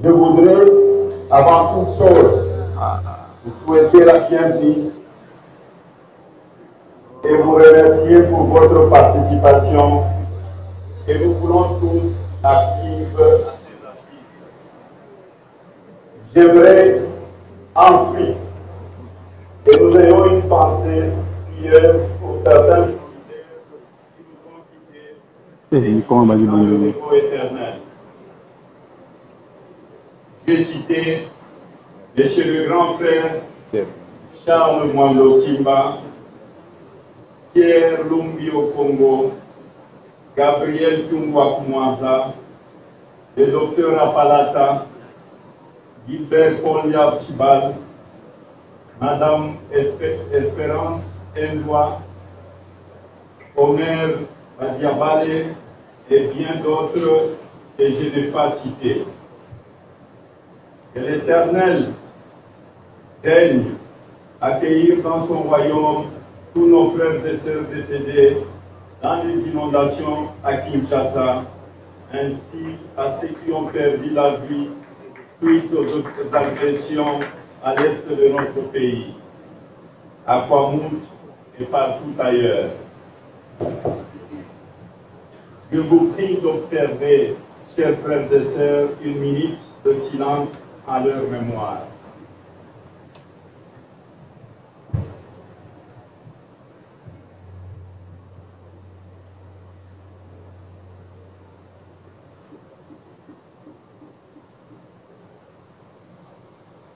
Je voudrais, avant toute chose, vous souhaiter la bienvenue et vous remercier pour votre participation et nous voulons tous active à ces assises. J'aimerais ensuite que nous ayons une pensée pieuse pour certains militaires qui nous ont quittés dans le repos éternel. J'ai cité Monsieur le grand frère Charles Mwando Simba, Pierre Lumbi au Congo, Gabriel Tungwa Kumwanza, le docteur Apalata, Gilbert Paul Chibal, Madame Espérance Ndwa, Omer Badiabale et bien d'autres que je n'ai pas cités. Que l'Éternel daigne accueillir dans son royaume tous nos frères et sœurs décédés dans les inondations à Kinshasa, ainsi à ceux qui ont perdu la vie suite aux agressions à l'est de notre pays, à Kwamout et partout ailleurs. Je vous prie d'observer, chers frères et sœurs, une minute de silence à leur mémoire.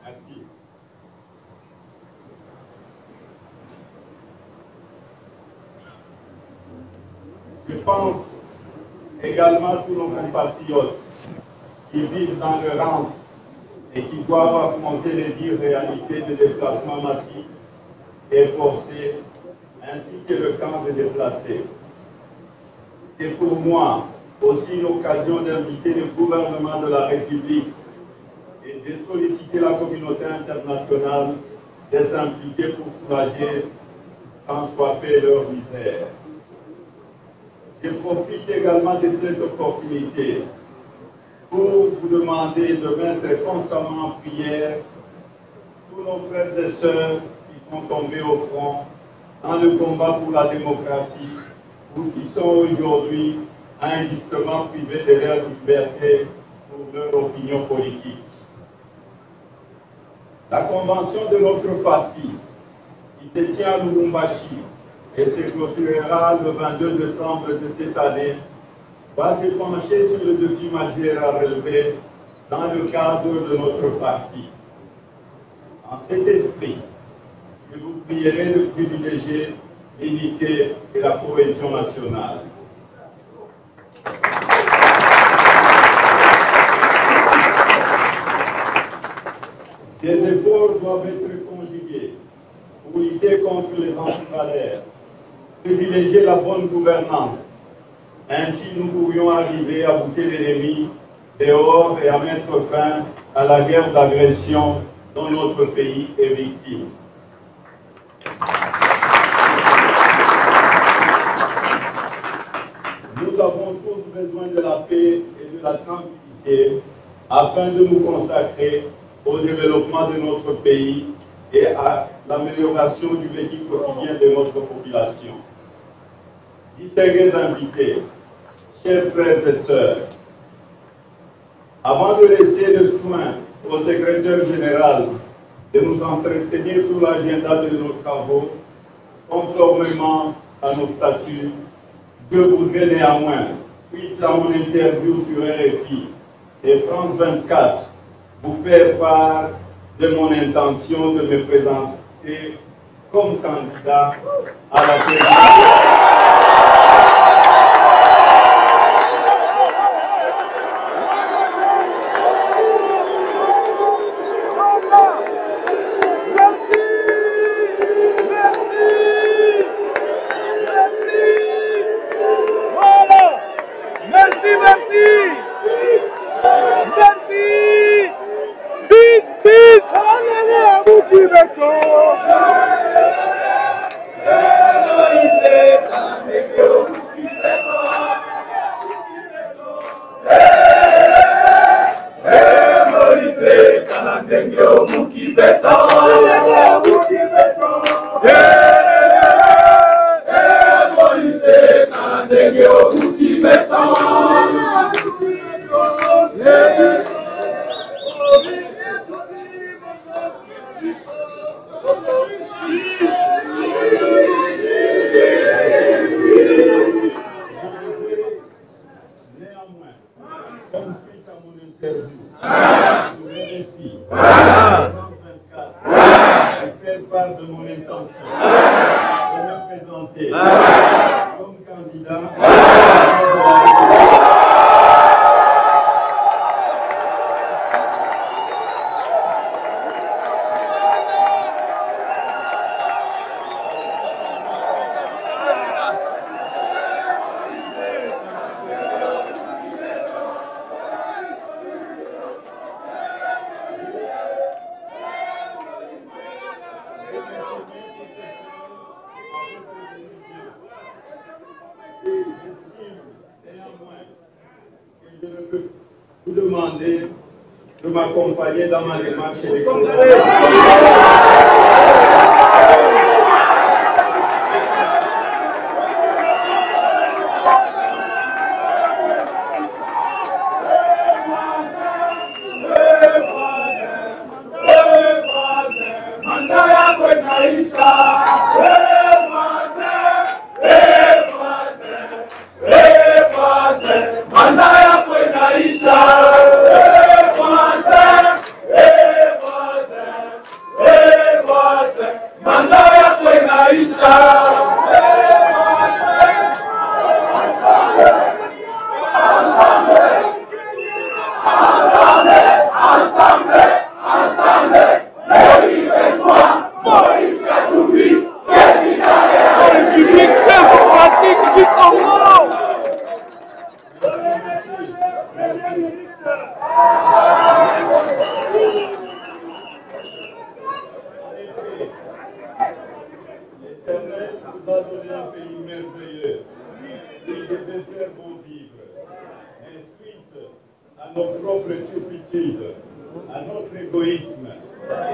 Merci. Je pense également à tous nos compatriotes qui vivent dans l'errance et qui doivent affronter les dures réalités de déplacements massifs et forcés, ainsi que le camp de déplacés. C'est pour moi aussi l'occasion d'inviter le gouvernement de la République et de solliciter la communauté internationale de s'impliquer pour soulager tant soit fait leur misère. Je profite également de cette opportunité pour vous demander de mettre constamment en prière tous nos frères et sœurs qui sont tombés au front dans le combat pour la démocratie ou qui sont aujourd'hui injustement privés de leur liberté pour leur opinion politique. La convention de notre parti, qui se tient à Lubumbashi et se clôturera le 22 décembre de cette année, va se pencher sur le défi majeur à relever dans le cadre de notre parti. En cet esprit, je vous prierai de privilégier l'unité et la cohésion nationale. Des efforts doivent être conjugués pour lutter contre les antivalaires, privilégier la bonne gouvernance. Ainsi, nous pourrions arriver à bouter l'ennemi dehors et à mettre fin à la guerre d'agression dont notre pays est victime. Nous avons tous besoin de la paix et de la tranquillité afin de nous consacrer au développement de notre pays et à l'amélioration du vécu quotidien de notre population. Distingués invités, chers frères et sœurs, avant de laisser le soin au secrétaire général de nous entretenir sur l'agenda de nos travaux, conformément à nos statuts, je voudrais néanmoins, suite à mon interview sur RFI et France 24, vous faire part de mon intention de me présenter comme candidat à la présidence. Comme suite à mon interview sur RFI, France 24, et faire part de mon intention de me présenter comme candidat vous demander de m'accompagner dans ma démarche électorale. L'Éternel nous a donné un pays merveilleux où il devait faire bon vivre. Mais suite à nos propres turpitudes, à notre égoïsme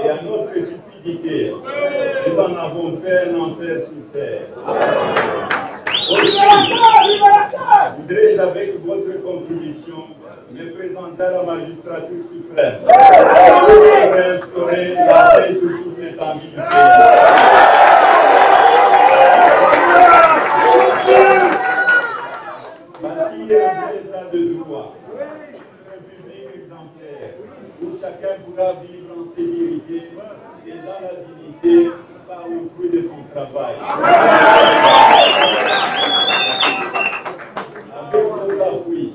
et à notre cupidité, nous en avons fait un enfer sur terre. Aussi, voudrais-je avec votre contribution me présenter à la magistrature suprême pour instaurer la paix sur toute l'étendue du pays. Bâtir un état de droit, une république exemplaire, où chacun pourra vivre en sécurité et dans la dignité par le fruit de son travail. Avec votre appui,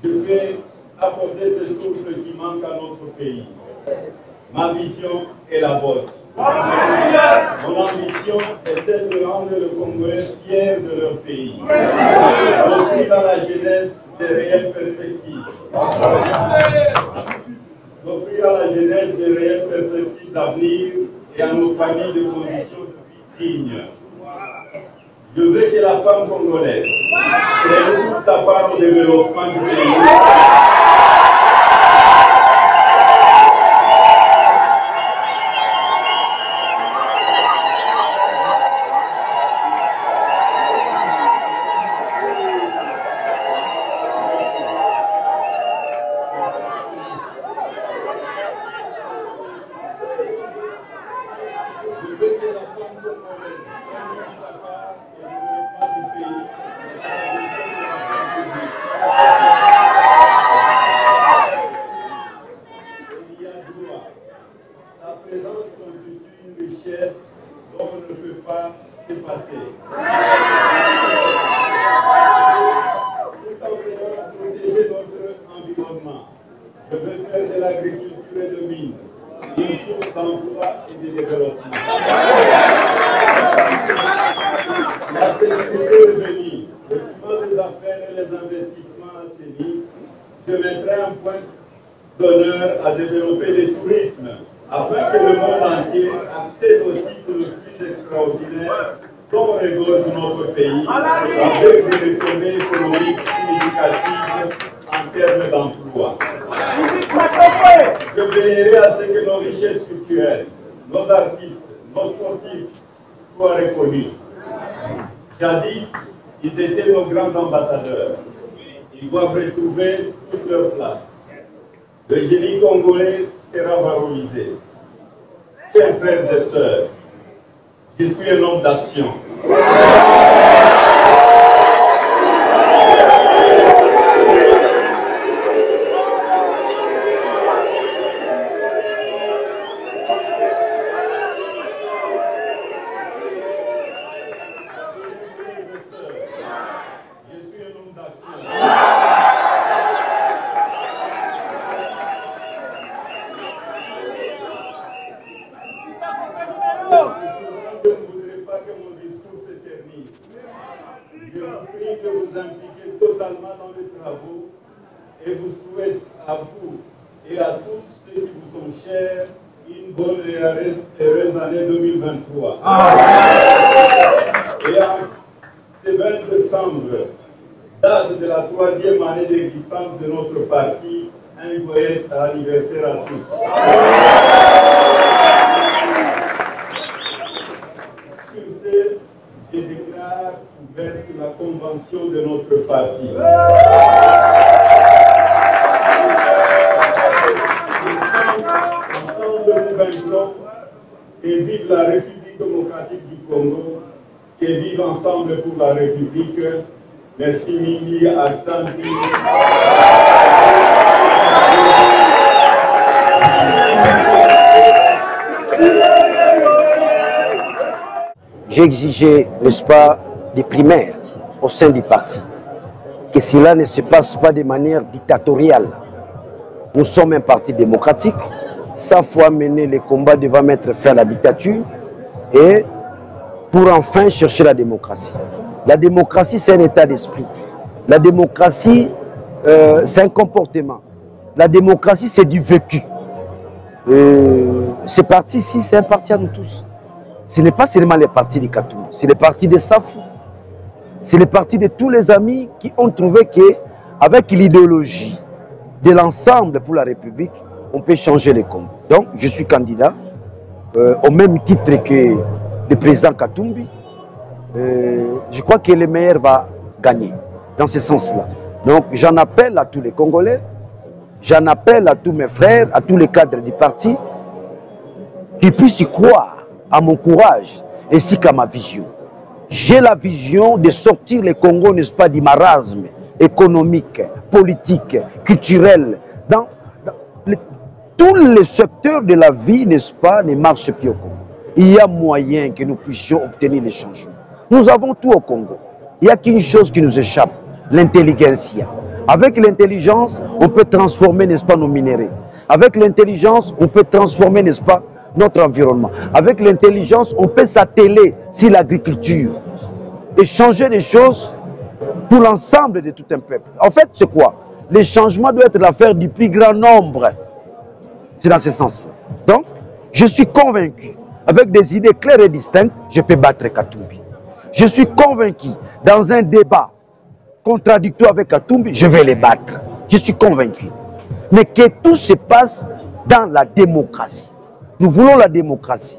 je vais apporter ce souffle qui manque à notre pays. Ma vision est la vôtre. Mon ambition est celle de rendre le Congolais fier de leur pays, d'offrir à la jeunesse des réelles perspectives, d'avenir et à nos familles de conditions de vie dignes. Je veux que la femme congolaise prenne toute sa part au développement du pays. Je veux faire de l'agriculture et de mines une source d'emploi et de développement. La sécurité est venue, le climat des affaires et les investissements assainis. Je mettrai un point d'honneur à développer le tourisme afin que le monde entier accède au site le plus extraordinaire dont regorge notre pays avec des retombées économiques significatives en termes d'emploi. Je veillerai à ce que nos richesses culturelles, nos artistes, nos sportifs soient reconnus. Jadis, ils étaient nos grands ambassadeurs. Ils doivent retrouver toute leur place. Le génie congolais sera valorisé. Chers frères et sœurs, je suis un homme d'action. Je ne voudrais pas que mon discours s'éternise. Je vous prie de vous impliquer totalement dans les travaux et vous souhaite à vous et à tous ceux qui vous sont chers une bonne et heureuse année 2023. Et en ce 20 décembre, date de la 3e année d'existence de notre parti, un joyeux anniversaire à tous. Je déclare ouverte la convention de notre parti. Ensemble, nous vaincrons et vive la République démocratique du Congo et vive ensemble pour la République. Merci Mingi, Aksanti. J'ai exigé, n'est-ce pas, des primaires au sein du parti. Que cela ne se passe pas de manière dictatoriale. Nous sommes un parti démocratique. Ça faut amener les combats devant mettre fin à la dictature et pour enfin chercher la démocratie. La démocratie, c'est un état d'esprit. La démocratie, c'est un comportement. La démocratie, c'est du vécu. Ce parti-ci, c'est un parti à nous tous. Ce n'est pas seulement les partis du Katoum, c'est les partis de Safou. C'est les partis de tous les amis qui ont trouvé qu'avec l'idéologie de l'ensemble pour la République, on peut changer les comptes. Donc, je suis candidat au même titre que le président Katumbi. Je crois que le meilleur va gagner dans ce sens-là. Donc, j'en appelle à tous les Congolais, j'en appelle à tous mes frères, à tous les cadres du parti, qui puissent y croire à mon courage ainsi qu'à ma vision. J'ai la vision de sortir le Congo, n'est-ce pas, du marasme économique, politique, culturel. Tous les secteurs de la vie, n'est-ce pas, ne marchent plus au Congo. Il y a moyen que nous puissions obtenir les changements. Nous avons tout au Congo. Il n'y a qu'une chose qui nous échappe, l'intelligentsia. Avec l'intelligence, on peut transformer, n'est-ce pas, nos minéraux. Avec l'intelligence, on peut transformer, n'est-ce pas, notre environnement. Avec l'intelligence, on peut s'atteler sur l'agriculture et changer les choses pour l'ensemble de tout un peuple. En fait, c'est quoi? Les changements doivent être l'affaire du plus grand nombre. C'est dans ce sens-là. Donc, je suis convaincu, avec des idées claires et distinctes, je peux battre Katumbi. Je suis convaincu, dans un débat contradictoire avec Katumbi, je vais les battre. Je suis convaincu. Mais que tout se passe dans la démocratie. Nous voulons la démocratie.